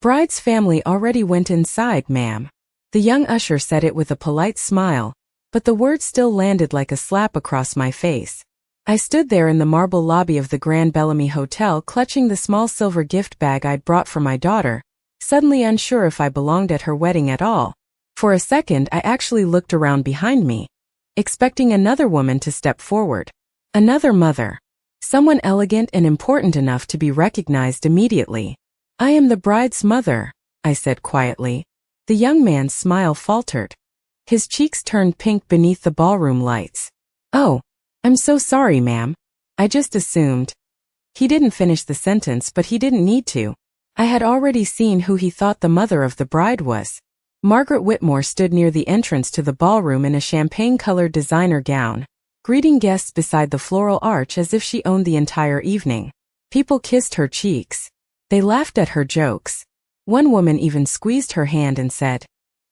Bride's family already went inside, ma'am. The young usher said it with a polite smile, but the words still landed like a slap across my face. I stood there in the marble lobby of the Grand Bellamy Hotel clutching the small silver gift bag I'd brought for my daughter, suddenly unsure if I belonged at her wedding at all. For a second I actually looked around behind me, expecting another woman to step forward. Another mother. Someone elegant and important enough to be recognized immediately. "I am the bride's mother," I said quietly. The young man's smile faltered. His cheeks turned pink beneath the ballroom lights. "Oh, I'm so sorry, ma'am. I just assumed." He didn't finish the sentence, but he didn't need to. I had already seen who he thought the mother of the bride was. Margaret Whitmore stood near the entrance to the ballroom in a champagne-colored designer gown, greeting guests beside the floral arch as if she owned the entire evening. People kissed her cheeks. They laughed at her jokes. One woman even squeezed her hand and said,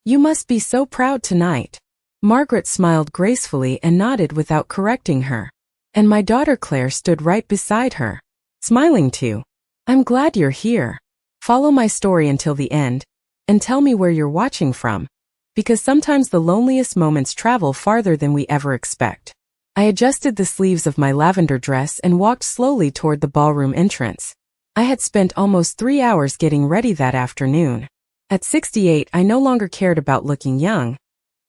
"You must be so proud tonight." Margaret smiled gracefully and nodded without correcting her. And my daughter Claire stood right beside her, smiling too. "I'm glad you're here. Follow my story until the end, and tell me where you're watching from, because sometimes the loneliest moments travel farther than we ever expect." I adjusted the sleeves of my lavender dress and walked slowly toward the ballroom entrance. I had spent almost 3 hours getting ready that afternoon. At 68, I no longer cared about looking young,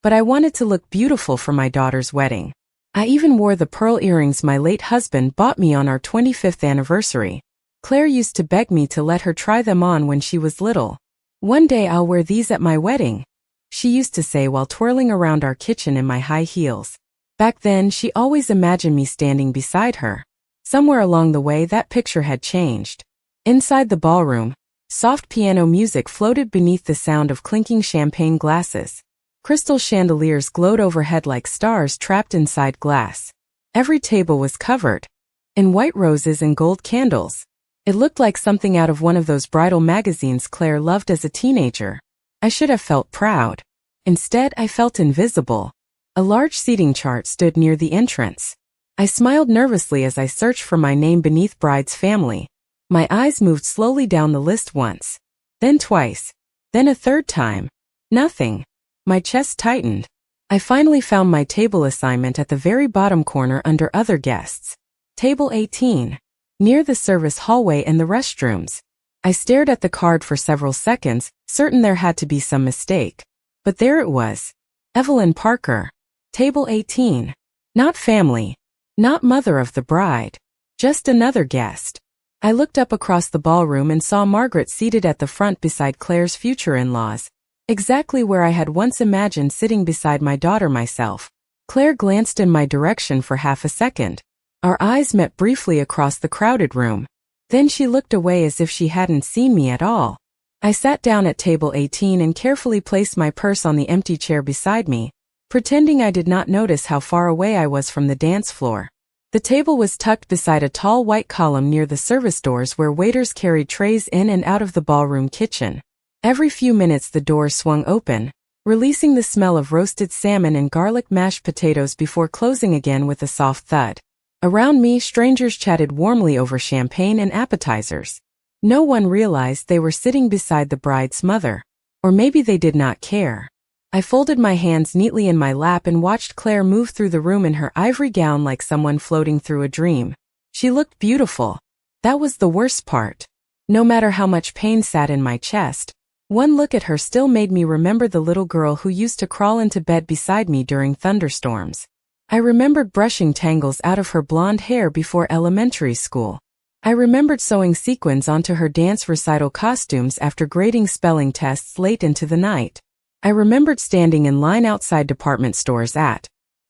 but I wanted to look beautiful for my daughter's wedding. I even wore the pearl earrings my late husband bought me on our 25th anniversary. Claire used to beg me to let her try them on when she was little. "One day I'll wear these at my wedding," she used to say while twirling around our kitchen in my high heels. Back then, she always imagined me standing beside her. Somewhere along the way, that picture had changed. Inside the ballroom, soft piano music floated beneath the sound of clinking champagne glasses. Crystal chandeliers glowed overhead like stars trapped inside glass. Every table was covered in white roses and gold candles. It looked like something out of one of those bridal magazines Claire loved as a teenager. I should have felt proud. Instead, I felt invisible. A large seating chart stood near the entrance. I smiled nervously as I searched for my name beneath bride's family. My eyes moved slowly down the list once, then twice, then a third time. Nothing. My chest tightened. I finally found my table assignment at the very bottom corner under other guests. Table 18. Near the service hallway and the restrooms. I stared at the card for several seconds, certain there had to be some mistake. But there it was. Evelyn Parker. Table 18. Not family. Not mother of the bride. Just another guest. I looked up across the ballroom and saw Margaret seated at the front beside Claire's future in-laws, exactly where I had once imagined sitting beside my daughter myself. Claire glanced in my direction for half a second. Our eyes met briefly across the crowded room. Then she looked away as if she hadn't seen me at all. I sat down at table 18 and carefully placed my purse on the empty chair beside me, pretending I did not notice how far away I was from the dance floor. The table was tucked beside a tall white column near the service doors where waiters carried trays in and out of the ballroom kitchen. Every few minutes the doors swung open, releasing the smell of roasted salmon and garlic mashed potatoes before closing again with a soft thud. Around me, strangers chatted warmly over champagne and appetizers. No one realized they were sitting beside the bride's mother. Or maybe they did not care. I folded my hands neatly in my lap and watched Claire move through the room in her ivory gown like someone floating through a dream. She looked beautiful. That was the worst part. No matter how much pain sat in my chest, one look at her still made me remember the little girl who used to crawl into bed beside me during thunderstorms. I remembered brushing tangles out of her blonde hair before elementary school. I remembered sewing sequins onto her dance recital costumes after grading spelling tests late into the night. I remembered standing in line outside department stores at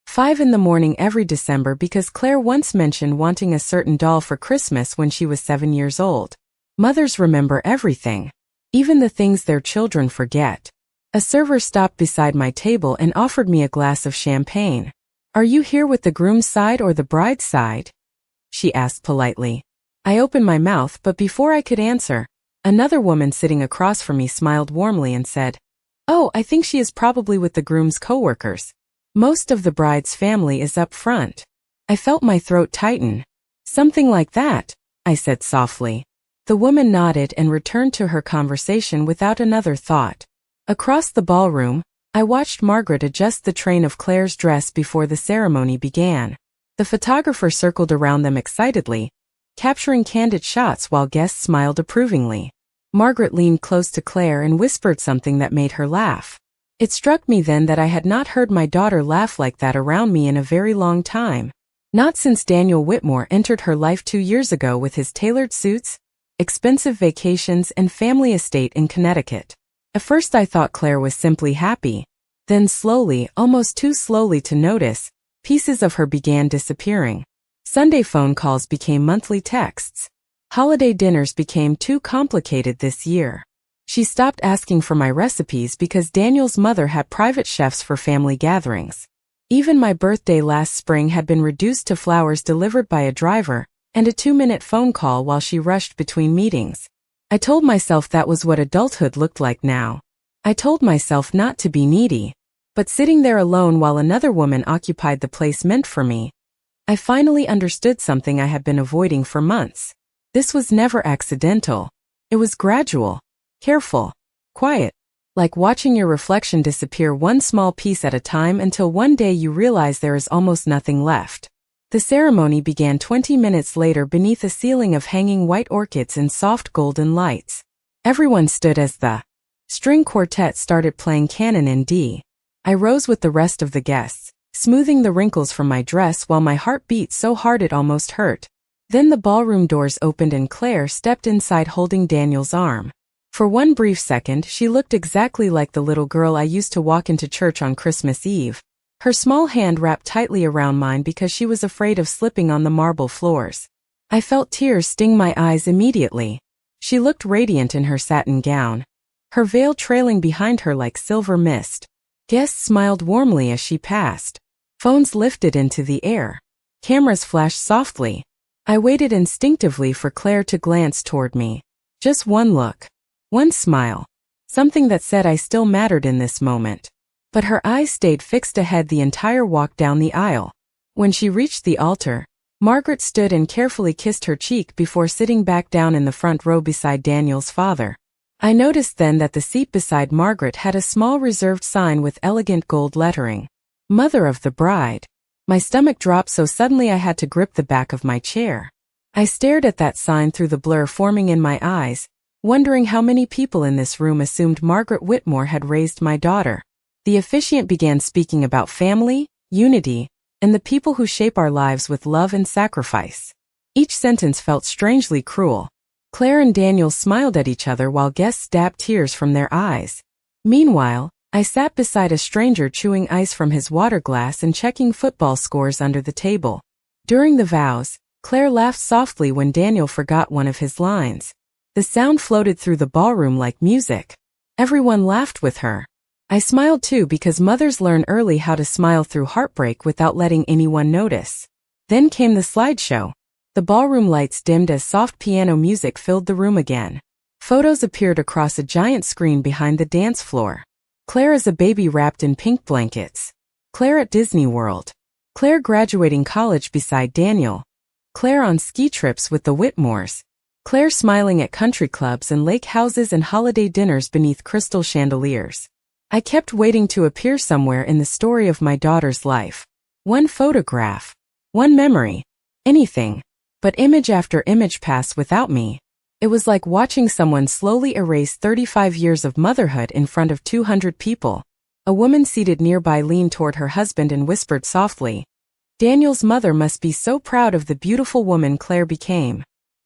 5 in the morning every December because Claire once mentioned wanting a certain doll for Christmas when she was 7 years old. Mothers remember everything, even the things their children forget. A server stopped beside my table and offered me a glass of champagne. "Are you here with the groom's side or the bride's side?" she asked politely. I opened my mouth, but before I could answer, another woman sitting across from me smiled warmly and said, "Oh, I think she is probably with the groom's coworkers. Most of the bride's family is up front." I felt my throat tighten. "Something like that," I said softly. The woman nodded and returned to her conversation without another thought. Across the ballroom, I watched Margaret adjust the train of Claire's dress before the ceremony began. The photographer circled around them excitedly, capturing candid shots while guests smiled approvingly. Margaret leaned close to Claire and whispered something that made her laugh. It struck me then that I had not heard my daughter laugh like that around me in a very long time. Not since Daniel Whitmore entered her life 2 years ago with his tailored suits, expensive vacations, and family estate in Connecticut. At first I thought Claire was simply happy. Then slowly, almost too slowly to notice, pieces of her began disappearing. Sunday phone calls became monthly texts. Holiday dinners became too complicated this year. She stopped asking for my recipes because Daniel's mother had private chefs for family gatherings. Even my birthday last spring had been reduced to flowers delivered by a driver and a 2-minute phone call while she rushed between meetings. I told myself that was what adulthood looked like now. I told myself not to be needy. But sitting there alone while another woman occupied the place meant for me, I finally understood something I had been avoiding for months. This was never accidental. It was gradual, careful, quiet, like watching your reflection disappear one small piece at a time until one day you realize there is almost nothing left. The ceremony began 20 minutes later beneath a ceiling of hanging white orchids and soft golden lights. Everyone stood as the string quartet started playing Canon in D. I rose with the rest of the guests, smoothing the wrinkles from my dress while my heart beat so hard it almost hurt. Then the ballroom doors opened and Claire stepped inside holding Daniel's arm. For one brief second, she looked exactly like the little girl I used to walk into church on Christmas Eve. Her small hand wrapped tightly around mine because she was afraid of slipping on the marble floors. I felt tears sting my eyes immediately. She looked radiant in her satin gown, her veil trailing behind her like silver mist. Guests smiled warmly as she passed. Phones lifted into the air. Cameras flashed softly. I waited instinctively for Claire to glance toward me. Just one look. One smile. Something that said I still mattered in this moment. But her eyes stayed fixed ahead the entire walk down the aisle. When she reached the altar, Margaret stood and carefully kissed her cheek before sitting back down in the front row beside Daniel's father. I noticed then that the seat beside Margaret had a small reserved sign with elegant gold lettering. Mother of the bride. My stomach dropped so suddenly I had to grip the back of my chair. I stared at that sign through the blur forming in my eyes, wondering how many people in this room assumed Margaret Whitmore had raised my daughter. The officiant began speaking about family, unity, and the people who shape our lives with love and sacrifice. Each sentence felt strangely cruel. Claire and Daniel smiled at each other while guests dabbed tears from their eyes. Meanwhile, I sat beside a stranger chewing ice from his water glass and checking football scores under the table. During the vows, Claire laughed softly when Daniel forgot one of his lines. The sound floated through the ballroom like music. Everyone laughed with her. I smiled too because mothers learn early how to smile through heartbreak without letting anyone notice. Then came the slideshow. The ballroom lights dimmed as soft piano music filled the room again. Photos appeared across a giant screen behind the dance floor. Claire as a baby wrapped in pink blankets. Claire at Disney World. Claire graduating college beside Daniel. Claire on ski trips with the Whitmores. Claire smiling at country clubs and lake houses and holiday dinners beneath crystal chandeliers. I kept waiting to appear somewhere in the story of my daughter's life. One photograph. One memory. Anything. But image after image passed without me. It was like watching someone slowly erase 35 years of motherhood in front of 200 people. A woman seated nearby leaned toward her husband and whispered softly, "Daniel's mother must be so proud of the beautiful woman Claire became."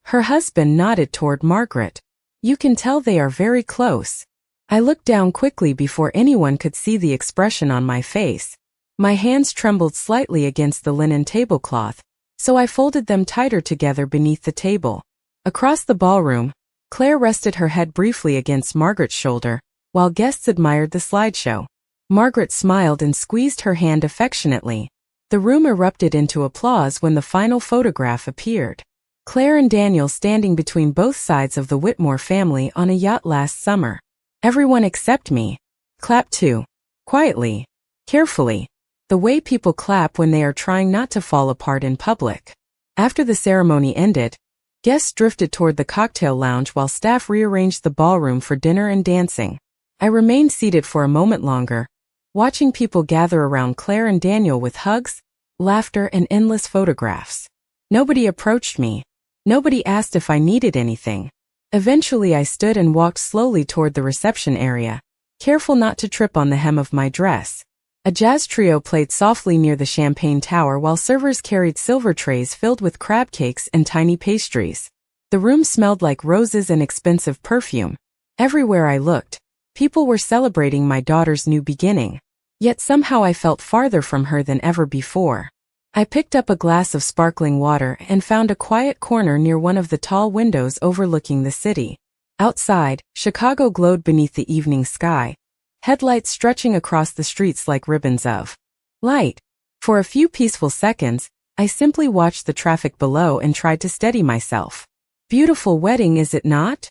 Her husband nodded toward Margaret. "You can tell they are very close." I looked down quickly before anyone could see the expression on my face. My hands trembled slightly against the linen tablecloth, so I folded them tighter together beneath the table. Across the ballroom, Claire rested her head briefly against Margaret's shoulder, while guests admired the slideshow. Margaret smiled and squeezed her hand affectionately. The room erupted into applause when the final photograph appeared. Claire and Daniel standing between both sides of the Whitmore family on a yacht last summer. Everyone except me clapped too. Quietly. Carefully. The way people clap when they are trying not to fall apart in public. After the ceremony ended, Guests drifted toward the cocktail lounge while staff rearranged the ballroom for dinner and dancing. I remained seated for a moment longer, watching people gather around Claire and Daniel with hugs, laughter, and endless photographs. Nobody approached me. Nobody asked if I needed anything. Eventually I stood and walked slowly toward the reception area, careful not to trip on the hem of my dress. A jazz trio played softly near the champagne tower while servers carried silver trays filled with crab cakes and tiny pastries. The room smelled like roses and expensive perfume. Everywhere I looked, people were celebrating my daughter's new beginning. Yet somehow I felt farther from her than ever before. I picked up a glass of sparkling water and found a quiet corner near one of the tall windows overlooking the city. Outside, Chicago glowed beneath the evening sky, headlights stretching across the streets like ribbons of light. For a few peaceful seconds, I simply watched the traffic below and tried to steady myself. "Beautiful wedding, is it not?"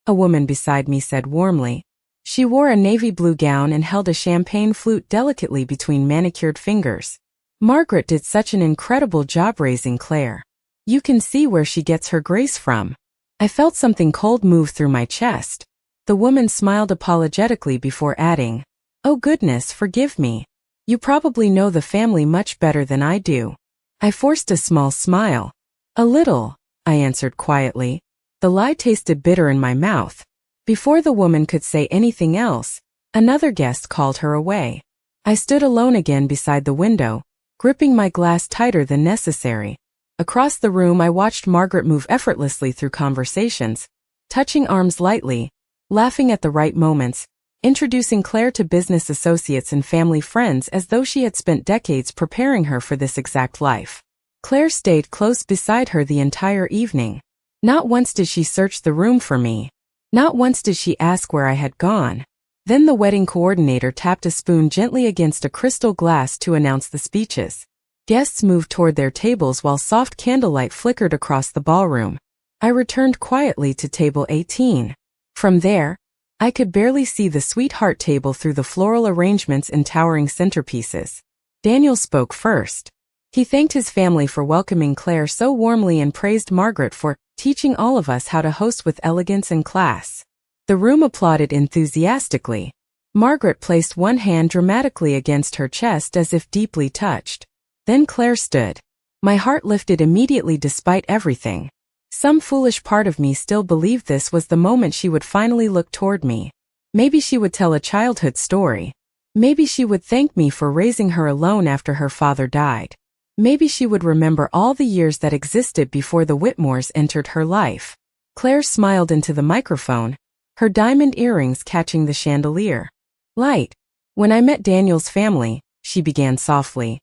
a woman beside me said warmly. She wore a navy blue gown and held a champagne flute delicately between manicured fingers. "Margaret did such an incredible job raising Claire. You can see where she gets her grace from." I felt something cold move through my chest. The woman smiled apologetically before adding, "Oh goodness, forgive me. You probably know the family much better than I do." I forced a small smile. "A little," I answered quietly. The lie tasted bitter in my mouth. Before the woman could say anything else, another guest called her away. I stood alone again beside the window, gripping my glass tighter than necessary. Across the room I watched Margaret move effortlessly through conversations, touching arms lightly, laughing at the right moments, introducing Claire to business associates and family friends as though she had spent decades preparing her for this exact life. Claire stayed close beside her the entire evening. Not once did she search the room for me. Not once did she ask where I had gone. Then the wedding coordinator tapped a spoon gently against a crystal glass to announce the speeches. Guests moved toward their tables while soft candlelight flickered across the ballroom. I returned quietly to table 18. From there, I could barely see the sweetheart table through the floral arrangements and towering centerpieces. Daniel spoke first. He thanked his family for welcoming Claire so warmly and praised Margaret for teaching all of us how to host with elegance and class. The room applauded enthusiastically. Margaret placed one hand dramatically against her chest as if deeply touched. Then Claire stood. My heart lifted immediately despite everything. Some foolish part of me still believed this was the moment she would finally look toward me. Maybe she would tell a childhood story. Maybe she would thank me for raising her alone after her father died. Maybe she would remember all the years that existed before the Whitmores entered her life. Claire smiled into the microphone, her diamond earrings catching the chandelier light. "When I met Daniel's family," she began softly,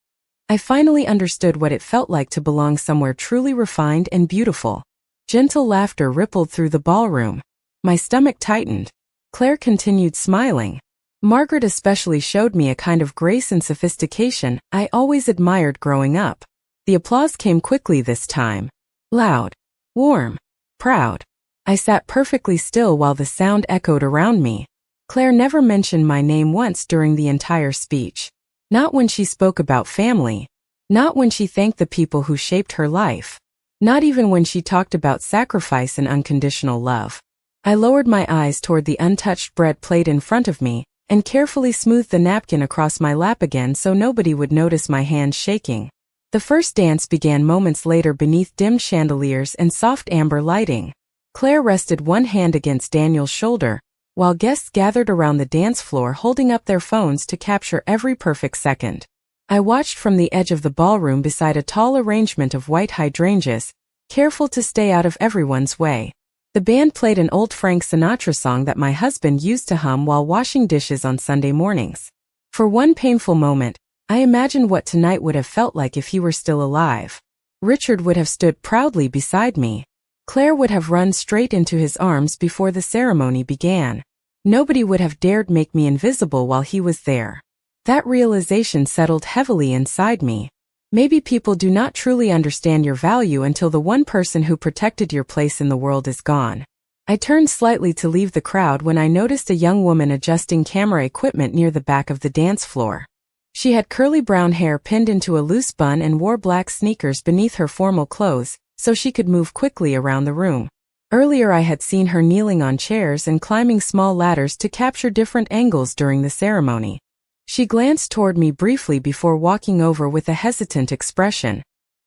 "I finally understood what it felt like to belong somewhere truly refined and beautiful." Gentle laughter rippled through the ballroom. My stomach tightened. Claire continued smiling. "Margaret especially showed me a kind of grace and sophistication I always admired growing up." The applause came quickly this time. Loud, warm, proud. I sat perfectly still while the sound echoed around me. Claire never mentioned my name once during the entire speech. Not when she spoke about family. Not when she thanked the people who shaped her life. Not even when she talked about sacrifice and unconditional love. I lowered my eyes toward the untouched bread plate in front of me, and carefully smoothed the napkin across my lap again so nobody would notice my hands shaking. The first dance began moments later beneath dim chandeliers and soft amber lighting. Claire rested one hand against Daniel's shoulder, while guests gathered around the dance floor holding up their phones to capture every perfect second. I watched from the edge of the ballroom beside a tall arrangement of white hydrangeas, careful to stay out of everyone's way. The band played an old Frank Sinatra song that my husband used to hum while washing dishes on Sunday mornings. For one painful moment, I imagined what tonight would have felt like if he were still alive. Richard would have stood proudly beside me. Claire would have run straight into his arms before the ceremony began. Nobody would have dared make me invisible while he was there. That realization settled heavily inside me. Maybe people do not truly understand your value until the one person who protected your place in the world is gone. I turned slightly to leave the crowd when I noticed a young woman adjusting camera equipment near the back of the dance floor. She had curly brown hair pinned into a loose bun and wore black sneakers beneath her formal clothes, so she could move quickly around the room. Earlier I had seen her kneeling on chairs and climbing small ladders to capture different angles during the ceremony. She glanced toward me briefly before walking over with a hesitant expression.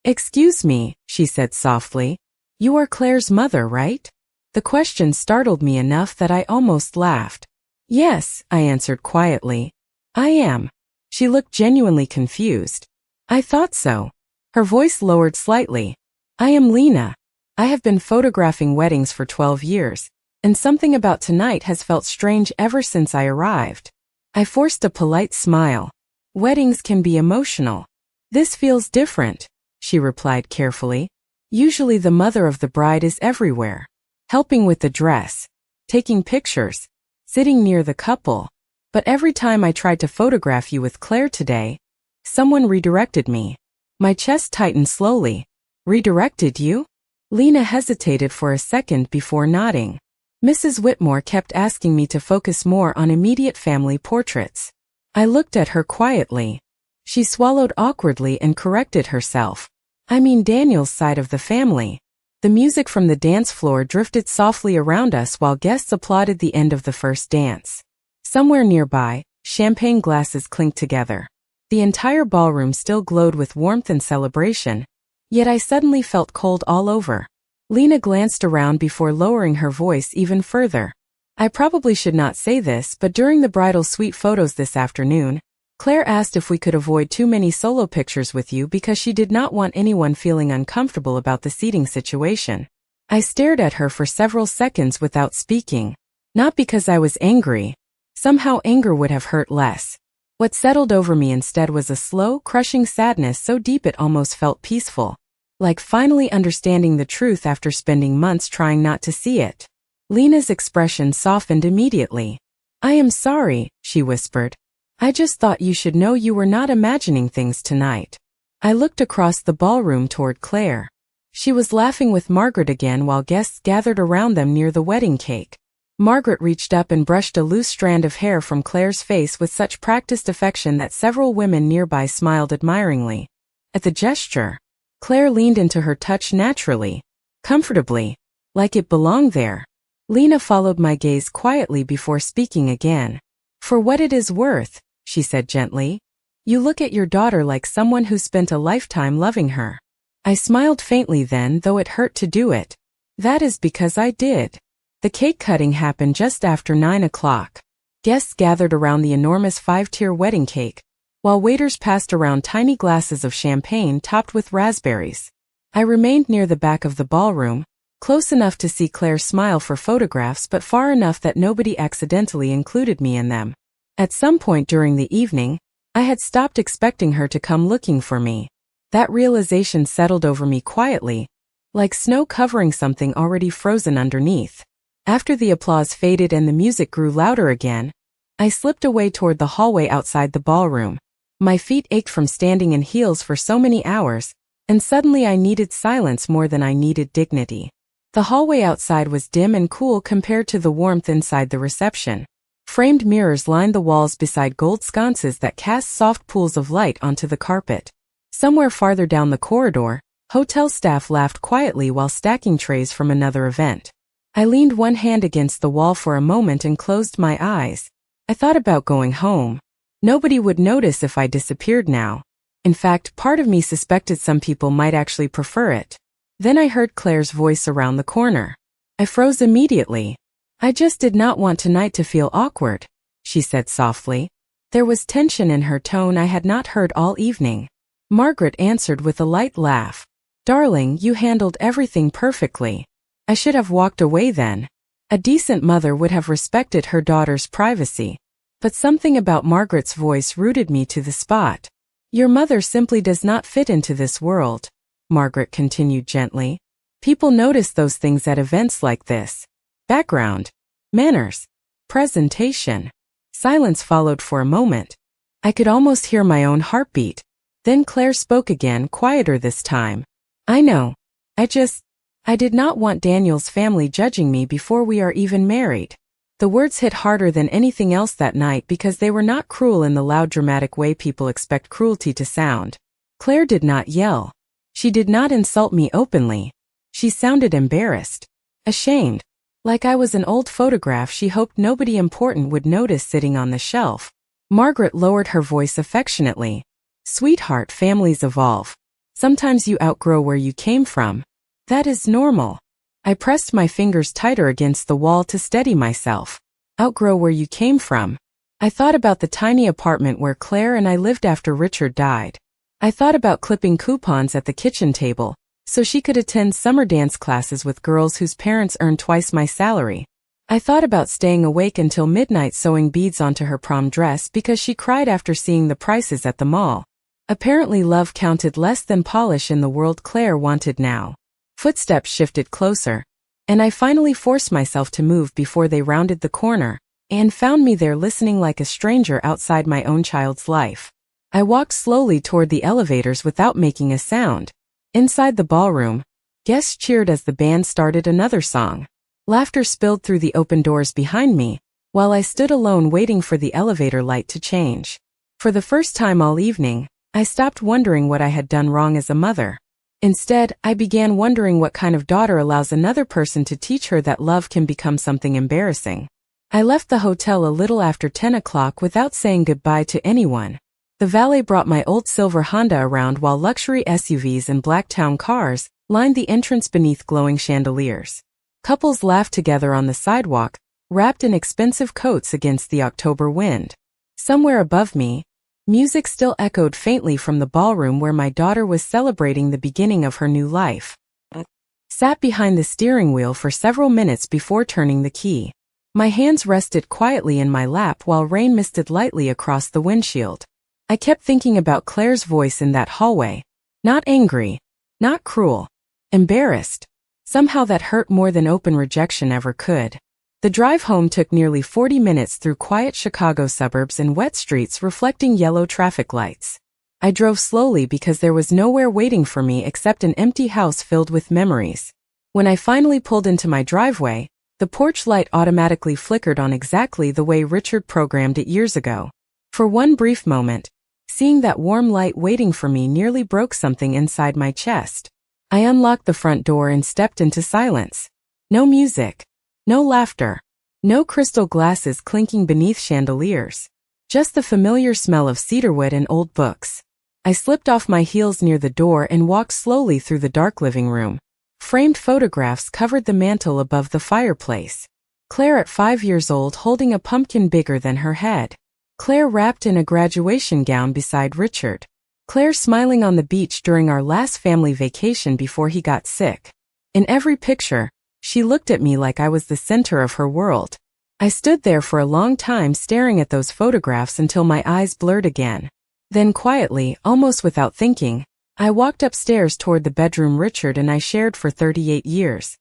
"Excuse me," she said softly. "You are Claire's mother, right?" The question startled me enough that I almost laughed. "Yes," I answered quietly. "I am." She looked genuinely confused. "I thought so." Her voice lowered slightly. "I am Lena. I have been photographing weddings for 12 years, and something about tonight has felt strange ever since I arrived." I forced a polite smile. "Weddings can be emotional. This feels different," she replied carefully. "Usually the mother of the bride is everywhere, helping with the dress, taking pictures, sitting near the couple. But every time I tried to photograph you with Claire today, someone redirected me." My chest tightened slowly. "Redirected you?" Lena hesitated for a second before nodding. "Mrs. Whitmore kept asking me to focus more on immediate family portraits." I looked at her quietly. She swallowed awkwardly and corrected herself. "I mean Daniel's side of the family." The music from the dance floor drifted softly around us while guests applauded the end of the first dance. Somewhere nearby, champagne glasses clinked together. The entire ballroom still glowed with warmth and celebration, yet I suddenly felt cold all over. Lena glanced around before lowering her voice even further. "I probably should not say this, but during the bridal suite photos this afternoon, Claire asked if we could avoid too many solo pictures with you because she did not want anyone feeling uncomfortable about the seating situation." I stared at her for several seconds without speaking. Not because I was angry. Somehow anger would have hurt less. What settled over me instead was a slow, crushing sadness so deep it almost felt peaceful. Like finally understanding the truth after spending months trying not to see it. Lena's expression softened immediately. "I am sorry," she whispered. "I just thought you should know you were not imagining things tonight." I looked across the ballroom toward Claire. She was laughing with Margaret again while guests gathered around them near the wedding cake. Margaret reached up and brushed a loose strand of hair from Claire's face with such practiced affection that several women nearby smiled admiringly. At the gesture, Claire leaned into her touch naturally, comfortably, like it belonged there. Lena followed my gaze quietly before speaking again. "For what it is worth," she said gently, "you look at your daughter like someone who spent a lifetime loving her." I smiled faintly then, though it hurt to do it. "That is because I did." The cake cutting happened just after 9 o'clock. Guests gathered around the enormous 5-tier wedding cake, while waiters passed around tiny glasses of champagne topped with raspberries. I remained near the back of the ballroom, close enough to see Claire smile for photographs but far enough that nobody accidentally included me in them. At some point during the evening, I had stopped expecting her to come looking for me. That realization settled over me quietly, like snow covering something already frozen underneath. After the applause faded and the music grew louder again, I slipped away toward the hallway outside the ballroom. My feet ached from standing in heels for so many hours, and suddenly I needed silence more than I needed dignity. The hallway outside was dim and cool compared to the warmth inside the reception. Framed mirrors lined the walls beside gold sconces that cast soft pools of light onto the carpet. Somewhere farther down the corridor, hotel staff laughed quietly while stacking trays from another event. I leaned one hand against the wall for a moment and closed my eyes. I thought about going home. Nobody would notice if I disappeared now. In fact, part of me suspected some people might actually prefer it. Then I heard Claire's voice around the corner. I froze immediately. "I just did not want tonight to feel awkward," she said softly. There was tension in her tone I had not heard all evening. Margaret answered with a light laugh. "Darling, you handled everything perfectly." I should have walked away then. A decent mother would have respected her daughter's privacy. But something about Margaret's voice rooted me to the spot. "Your mother simply does not fit into this world," Margaret continued gently. "People notice those things at events like this. Background, manners, presentation." Silence followed for a moment. I could almost hear my own heartbeat. Then Claire spoke again, quieter this time. "I know. I did not want Daniel's family judging me before we are even married." The words hit harder than anything else that night because they were not cruel in the loud dramatic way people expect cruelty to sound. Claire did not yell. She did not insult me openly. She sounded embarrassed. Ashamed. Like I was an old photograph she hoped nobody important would notice sitting on the shelf. Margaret lowered her voice affectionately. Sweetheart, families evolve. Sometimes you outgrow where you came from. That is normal. I pressed my fingers tighter against the wall to steady myself. Outgrow where you came from. I thought about the tiny apartment where Claire and I lived after Richard died. I thought about clipping coupons at the kitchen table, so she could attend summer dance classes with girls whose parents earned twice my salary. I thought about staying awake until midnight sewing beads onto her prom dress because she cried after seeing the prices at the mall. Apparently love counted less than polish in the world Claire wanted now. Footsteps shifted closer, and I finally forced myself to move before they rounded the corner, and found me there listening like a stranger outside my own child's life. I walked slowly toward the elevators without making a sound. Inside the ballroom, guests cheered as the band started another song. Laughter spilled through the open doors behind me, while I stood alone waiting for the elevator light to change. For the first time all evening, I stopped wondering what I had done wrong as a mother. Instead, I began wondering what kind of daughter allows another person to teach her that love can become something embarrassing. I left the hotel a little after 10 o'clock without saying goodbye to anyone. The valet brought my old silver Honda around while luxury SUVs and black town cars lined the entrance beneath glowing chandeliers. Couples laughed together on the sidewalk, wrapped in expensive coats against the October wind. Somewhere above me, music still echoed faintly from the ballroom where my daughter was celebrating the beginning of her new life. I sat behind the steering wheel for several minutes before turning the key. My hands rested quietly in my lap while rain misted lightly across the windshield. I kept thinking about Claire's voice in that hallway. Not angry, not cruel, embarrassed. Somehow that hurt more than open rejection ever could. The drive home took nearly 40 minutes through quiet Chicago suburbs and wet streets reflecting yellow traffic lights. I drove slowly because there was nowhere waiting for me except an empty house filled with memories. When I finally pulled into my driveway, the porch light automatically flickered on exactly the way Richard programmed it years ago. For one brief moment, seeing that warm light waiting for me nearly broke something inside my chest. I unlocked the front door and stepped into silence. No music. No laughter. No crystal glasses clinking beneath chandeliers. Just the familiar smell of cedarwood and old books. I slipped off my heels near the door and walked slowly through the dark living room. Framed photographs covered the mantel above the fireplace. Claire at 5 years old holding a pumpkin bigger than her head. Claire wrapped in a graduation gown beside Richard. Claire smiling on the beach during our last family vacation before he got sick. In every picture, she looked at me like I was the center of her world. I stood there for a long time staring at those photographs until my eyes blurred again. Then quietly, almost without thinking, I walked upstairs toward the bedroom Richard and I shared for 38 years.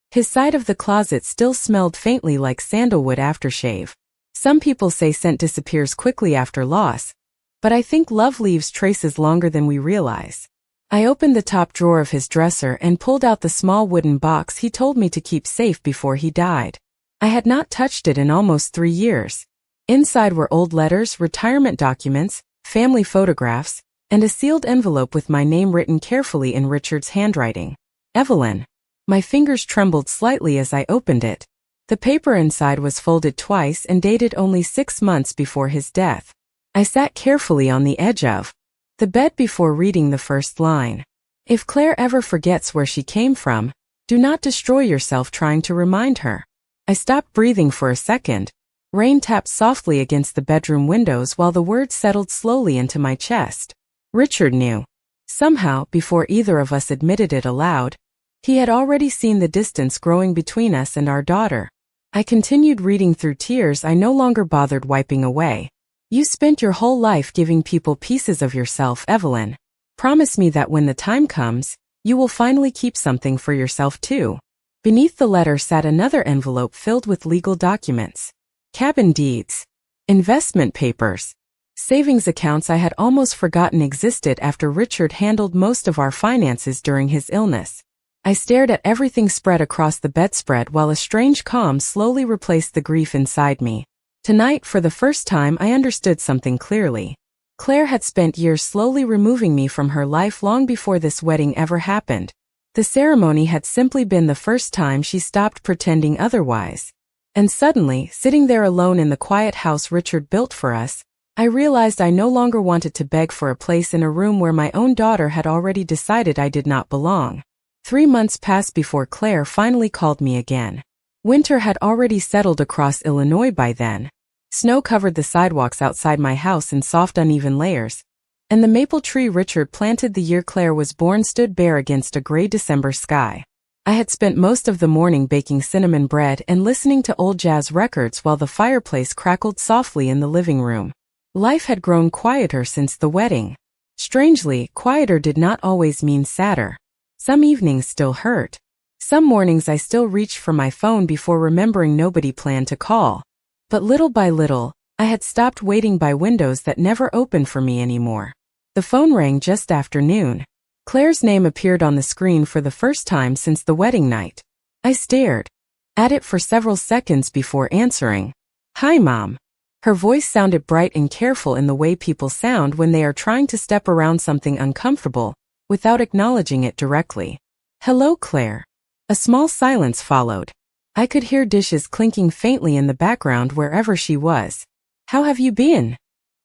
His side of the closet still smelled faintly like sandalwood aftershave. Some people say scent disappears quickly after loss, but I think love leaves traces longer than we realize. I opened the top drawer of his dresser and pulled out the small wooden box he told me to keep safe before he died. I had not touched it in almost 3 years. Inside were old letters, retirement documents, family photographs, and a sealed envelope with my name written carefully in Richard's handwriting. Evelyn. My fingers trembled slightly as I opened it. The paper inside was folded twice and dated only 6 months before his death. I sat carefully on the edge of the bed before reading the first line. If Claire ever forgets where she came from, do not destroy yourself trying to remind her. I stopped breathing for a second. Rain tapped softly against the bedroom windows while the words settled slowly into my chest. Richard knew. Somehow, before either of us admitted it aloud, he had already seen the distance growing between us and our daughter. I continued reading through tears I no longer bothered wiping away. You spent your whole life giving people pieces of yourself, Evelyn. Promise me that when the time comes, you will finally keep something for yourself too. Beneath the letter sat another envelope filled with legal documents. Cabin deeds. Investment papers. Savings accounts I had almost forgotten existed after Richard handled most of our finances during his illness. I stared at everything spread across the bedspread while a strange calm slowly replaced the grief inside me. Tonight, for the first time, I understood something clearly. Claire had spent years slowly removing me from her life long before this wedding ever happened. The ceremony had simply been the first time she stopped pretending otherwise. And suddenly, sitting there alone in the quiet house Richard built for us, I realized I no longer wanted to beg for a place in a room where my own daughter had already decided I did not belong. 3 months passed before Claire finally called me again. Winter had already settled across Illinois by then. Snow covered the sidewalks outside my house in soft uneven layers, and the maple tree Richard planted the year Claire was born stood bare against a gray December sky. I had spent most of the morning baking cinnamon bread and listening to old jazz records while the fireplace crackled softly in the living room. Life had grown quieter since the wedding. Strangely, quieter did not always mean sadder. Some evenings still hurt. Some mornings I still reached for my phone before remembering nobody planned to call. But little by little, I had stopped waiting by windows that never opened for me anymore. The phone rang just after noon. Claire's name appeared on the screen for the first time since the wedding night. I stared at it for several seconds before answering. "Hi, Mom." Her voice sounded bright and careful in the way people sound when they are trying to step around something uncomfortable, without acknowledging it directly. "Hello, Claire." A small silence followed. I could hear dishes clinking faintly in the background wherever she was. "How have you been?"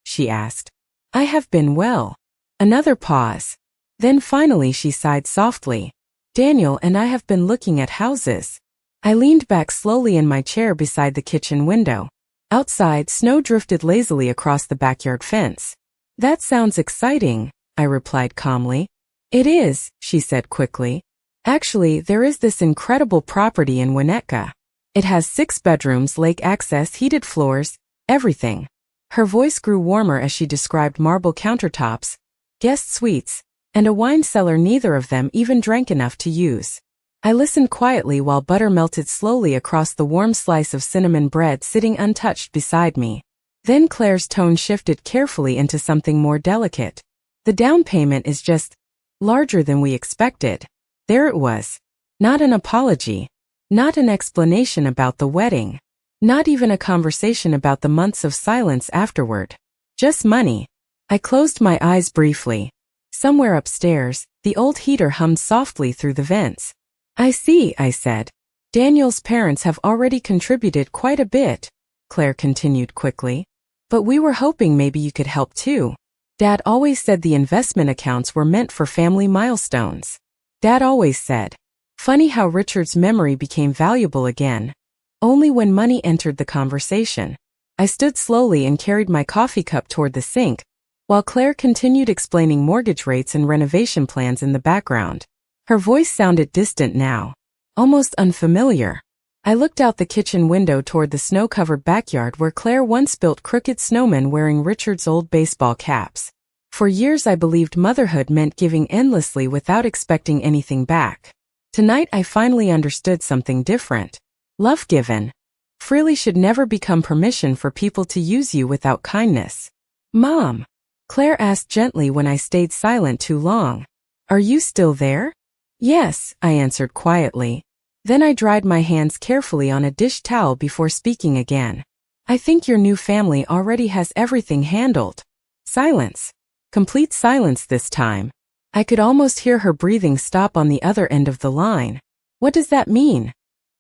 she asked. "I have been well." Another pause. Then finally she sighed softly. "Daniel and I have been looking at houses." I leaned back slowly in my chair beside the kitchen window. Outside, snow drifted lazily across the backyard fence. "That sounds exciting," I replied calmly. "It is," she said quickly. "Actually, there is this incredible property in Winnetka. It has 6 bedrooms, lake access, heated floors, everything." Her voice grew warmer as she described marble countertops, guest suites, and a wine cellar neither of them even drank enough to use. I listened quietly while butter melted slowly across the warm slice of cinnamon bread sitting untouched beside me. Then Claire's tone shifted carefully into something more delicate. "The down payment is just larger than we expected." There it was. Not an apology. Not an explanation about the wedding. Not even a conversation about the months of silence afterward. Just money. I closed my eyes briefly. Somewhere upstairs, the old heater hummed softly through the vents. "I see," I said. "Daniel's parents have already contributed quite a bit," Claire continued quickly. "But we were hoping maybe you could help too. Dad always said the investment accounts were meant for family milestones." Dad always said. Funny how Richard's memory became valuable again. Only when money entered the conversation. I stood slowly and carried my coffee cup toward the sink, while Claire continued explaining mortgage rates and renovation plans in the background. Her voice sounded distant now, almost unfamiliar. I looked out the kitchen window toward the snow-covered backyard where Claire once built crooked snowmen wearing Richard's old baseball caps. For years I believed motherhood meant giving endlessly without expecting anything back. Tonight I finally understood something different. Love given freely should never become permission for people to use you without kindness. "Mom," Claire asked gently when I stayed silent too long. "Are you still there?" "Yes," I answered quietly. Then I dried my hands carefully on a dish towel before speaking again. "I think your new family already has everything handled." Silence. Complete silence this time. I could almost hear her breathing stop on the other end of the line. "What does that mean?"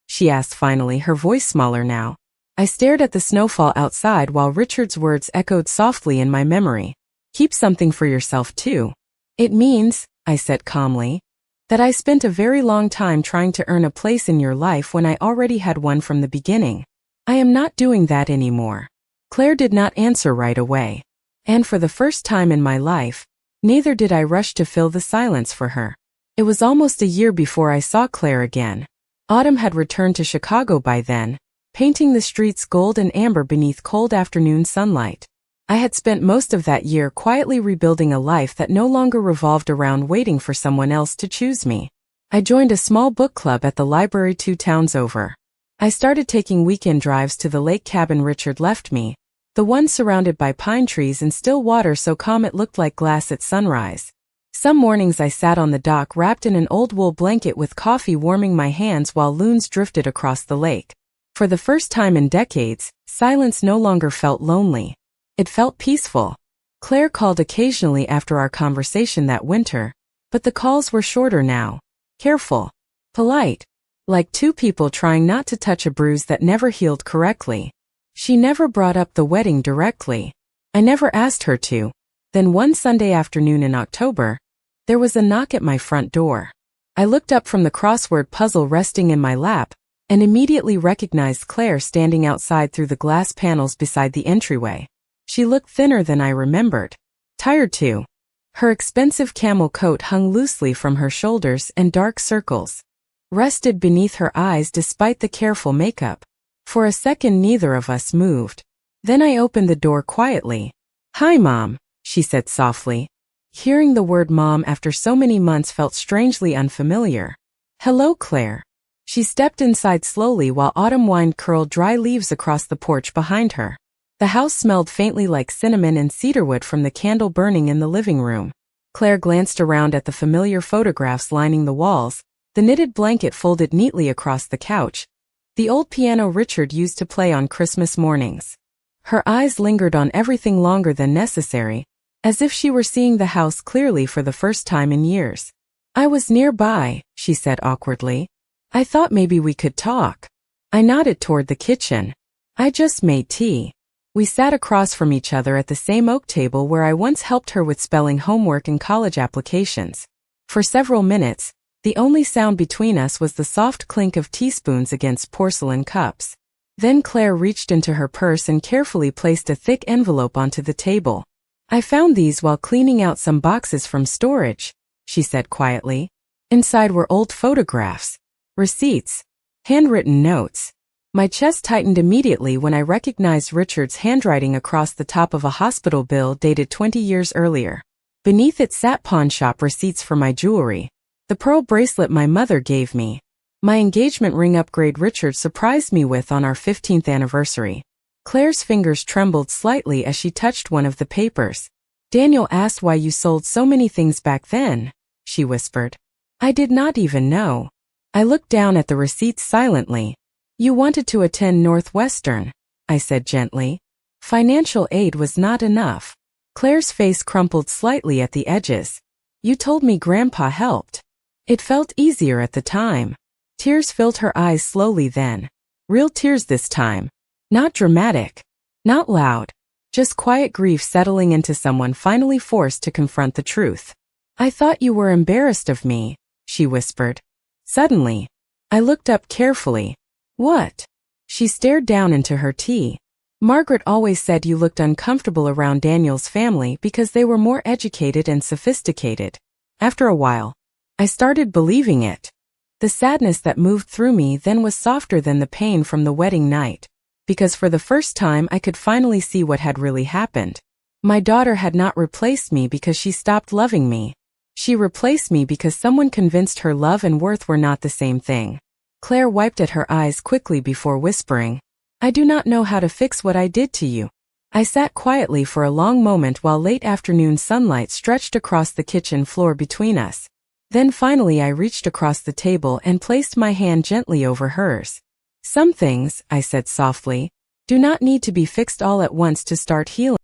she asked finally, her voice smaller now. I stared at the snowfall outside while Richard's words echoed softly in my memory. "Keep something for yourself too." "It means," I said calmly, "that I spent a very long time trying to earn a place in your life when I already had one from the beginning. I am not doing that anymore." Claire did not answer right away. And for the first time in my life, neither did I rush to fill the silence for her. It was almost a year before I saw Claire again. Autumn had returned to Chicago by then, painting the streets gold and amber beneath cold afternoon sunlight. I had spent most of that year quietly rebuilding a life that no longer revolved around waiting for someone else to choose me. I joined a small book club at the library 2 towns over. I started taking weekend drives to the lake cabin Richard left me, the one surrounded by pine trees and still water so calm it looked like glass at sunrise. Some mornings I sat on the dock wrapped in an old wool blanket with coffee warming my hands while loons drifted across the lake. For the first time in decades, silence no longer felt lonely. It felt peaceful. Claire called occasionally after our conversation that winter, but the calls were shorter now. careful, polite, like two people trying not to touch a bruise that never healed correctly. She never brought up the wedding directly. I never asked her to. Then one Sunday afternoon in October, there was a knock at my front door. I looked up from the crossword puzzle resting in my lap and immediately recognized Claire standing outside through the glass panels beside the entryway. She looked thinner than I remembered. Tired too. Her expensive camel coat hung loosely from her shoulders and dark circles rested beneath her eyes despite the careful makeup. For a second neither of us moved. Then I opened the door quietly. "Hi, Mom," she said softly. Hearing the word mom after so many months felt strangely unfamiliar. "Hello, Claire." She stepped inside slowly while autumn wind curled dry leaves across the porch behind her. The house smelled faintly like cinnamon and cedarwood from the candle burning in the living room. Claire glanced around at the familiar photographs lining the walls, the knitted blanket folded neatly across the couch, the old piano Richard used to play on Christmas mornings. Her eyes lingered on everything longer than necessary, as if she were seeing the house clearly for the first time in years. "I was nearby," she said awkwardly. "I thought maybe we could talk." I nodded toward the kitchen. "I just made tea." We sat across from each other at the same oak table where I once helped her with spelling homework and college applications. For several minutes, the only sound between us was the soft clink of teaspoons against porcelain cups. Then Claire reached into her purse and carefully placed a thick envelope onto the table. "I found these while cleaning out some boxes from storage," she said quietly. Inside were old photographs, receipts, handwritten notes. My chest tightened immediately when I recognized Richard's handwriting across the top of a hospital bill dated 20 years earlier. Beneath it sat pawnshop receipts for my jewelry, the pearl bracelet my mother gave me, my engagement ring upgrade Richard surprised me with on our 15th anniversary. Claire's fingers trembled slightly as she touched one of the papers. "Daniel asked why you sold so many things back then," she whispered. "I did not even know." I looked down at the receipts silently. "You wanted to attend Northwestern," I said gently. "Financial aid was not enough." Claire's face crumpled slightly at the edges. "You told me Grandpa helped." It felt easier at the time. Tears filled her eyes slowly then. Real tears this time. Not dramatic. Not loud. Just quiet grief settling into someone finally forced to confront the truth. "I thought you were embarrassed of me," she whispered. Suddenly, I looked up carefully. "What?" She stared down into her tea. "Margaret always said you looked uncomfortable around Daniel's family because they were more educated and sophisticated." After a while, I started believing it. The sadness that moved through me then was softer than the pain from the wedding night, because for the first time I could finally see what had really happened. My daughter had not replaced me because she stopped loving me. She replaced me because someone convinced her love and worth were not the same thing. Claire wiped at her eyes quickly before whispering, "I do not know how to fix what I did to you." I sat quietly for a long moment while late afternoon sunlight stretched across the kitchen floor between us. Then finally I reached across the table and placed my hand gently over hers. "Some things," I said softly, "do not need to be fixed all at once to start healing."